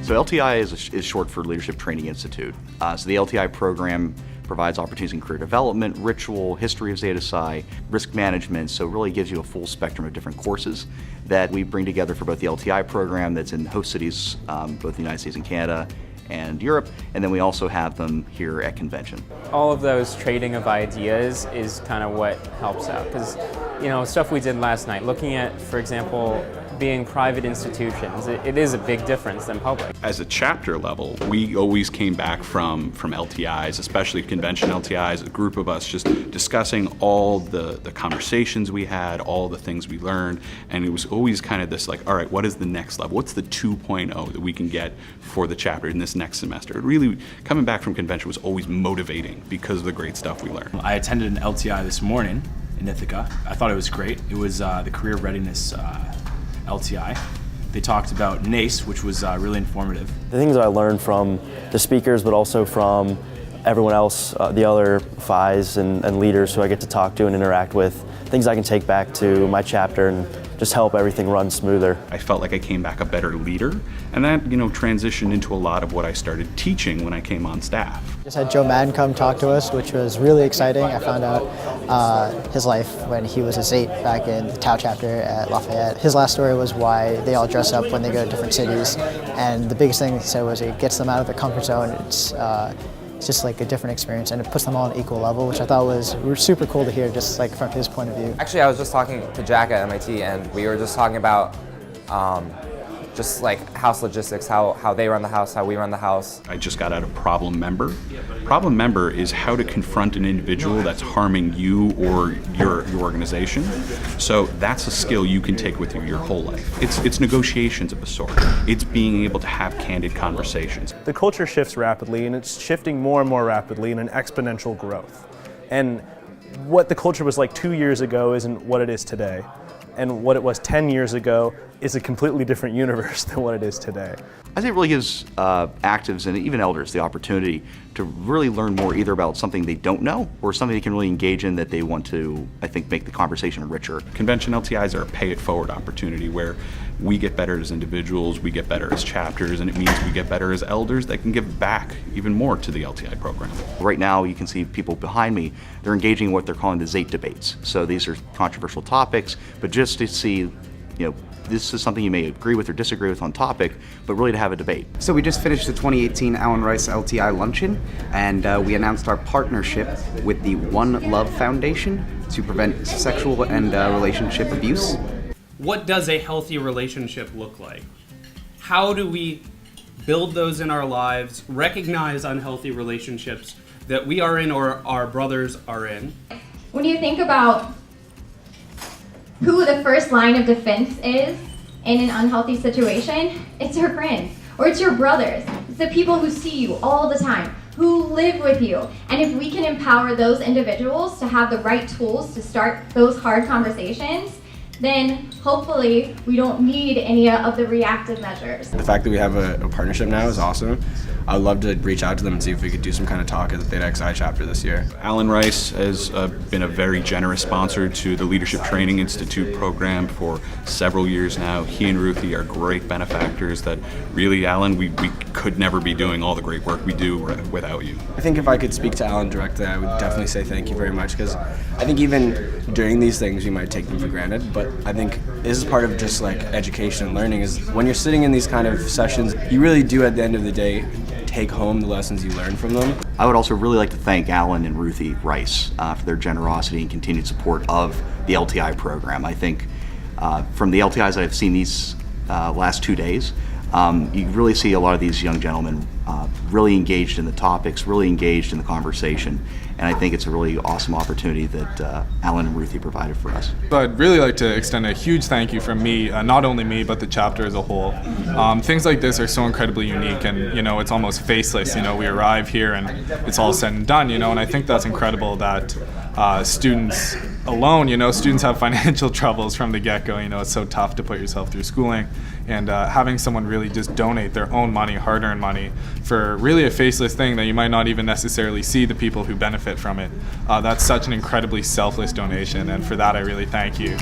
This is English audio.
So LTI is short for Leadership Training Institute. So the LTI program provides opportunities in career development, ritual, history of Zeta Psi, risk management, so it really gives you a full spectrum of different courses that we bring together for both the LTI program that's in host cities, both the United States and Canada, and Europe, and then we also have them here at convention. All of those trading of ideas is kind of what helps out, because stuff we did last night, looking at, for example, being private institutions, it is a big difference than public. As a chapter level, we always came back from LTIs, especially convention LTIs, a group of us just discussing all the conversations we had, all the things we learned, and it was always kind of this like, all right, what is the next level? What's the 2.0 that we can get for the chapter in this next semester? It really, coming back from convention was always motivating because of the great stuff we learned. I attended an LTI this morning in Ithaca. I thought it was great. It was the Career Readiness LTI. They talked about NACE, which was really informative. The things that I learned from the speakers, but also from everyone else, the other FIs and leaders who I get to talk to and interact with, things I can take back to my chapter and just help everything run smoother. I felt like I came back a better leader, and that transitioned into a lot of what I started teaching when I came on staff. Just had Joe Madden come talk to us, which was really exciting. I found out his life when he was a Zeta back in the Tau chapter at Lafayette. His last story was why they all dress up when they go to different cities, and the biggest thing he said was it gets them out of their comfort zone. It's just like a different experience, and it puts them all on an equal level, which I thought was super cool to hear, just like from his point of view. Actually, I was just talking to Jack at MIT, and we were just talking about just like house logistics, how they run the house, how we run the house. I just got out of problem member. Problem member is how to confront an individual that's harming you or your organization. So that's a skill you can take with you your whole life. It's negotiations of a sort. It's being able to have candid conversations. The culture shifts rapidly, and it's shifting more and more rapidly in an exponential growth. And what the culture was like 2 years ago isn't what it is today. And what it was 10 years ago is a completely different universe than what it is today. I think it really gives actives and even elders the opportunity to really learn more either about something they don't know or something they can really engage in that they want to, I think, make the conversation richer. Convention LTIs are a pay-it-forward opportunity where we get better as individuals, we get better as chapters, and it means we get better as elders that can give back even more to the LTI program. Right now, you can see people behind me, they're engaging in what they're calling the Zeta debates. So these are controversial topics, but just to see, this is something you may agree with or disagree with on topic, but really to have a debate. So we just finished the 2018 Alan Rice LTI luncheon, and we announced our partnership with the One Love Foundation to prevent sexual and relationship abuse. What does a healthy relationship look like? How do we build those in our lives, recognize unhealthy relationships that we are in or our brothers are in? When you think about who the first line of defense is in an unhealthy situation, it's your friends, or it's your brothers. It's the people who see you all the time, who live with you. And if we can empower those individuals to have the right tools to start those hard conversations, then hopefully we don't need any of the reactive measures. The fact that we have a partnership now is awesome. I'd love to reach out to them and see if we could do some kind of talk at the Theta Xi chapter this year. Alan Rice has been a very generous sponsor to the Leadership Training Institute program for several years now. He and Ruthie are great benefactors that really, Alan, we could never be doing all the great work we do without you. I think if I could speak to Alan directly, I would definitely say thank you very much, because I think even during these things, we might take them for granted, but I think this is part of just like education and learning, is when you're sitting in these kind of sessions, you really do at the end of the day take home the lessons you learn from them. I would also really like to thank Alan and Ruthie Rice for their generosity and continued support of the LTI program. I think from the LTIs that I've seen these last 2 days, you really see a lot of these young gentlemen really engaged in the topics, really engaged in the conversation, and I think it's a really awesome opportunity that Alan and Ruthie provided for us. So I'd really like to extend a huge thank you from me, not only me, but the chapter as a whole. Things like this are so incredibly unique, and it's almost faceless. We arrive here and it's all said and done, and I think that's incredible that students alone, students have financial troubles from the get-go. It's so tough to put yourself through schooling, and having someone really just donate their own money, hard-earned money, for really a faceless thing that you might not even necessarily see the people who benefit from it. That's such an incredibly selfless donation, and for that I really thank you.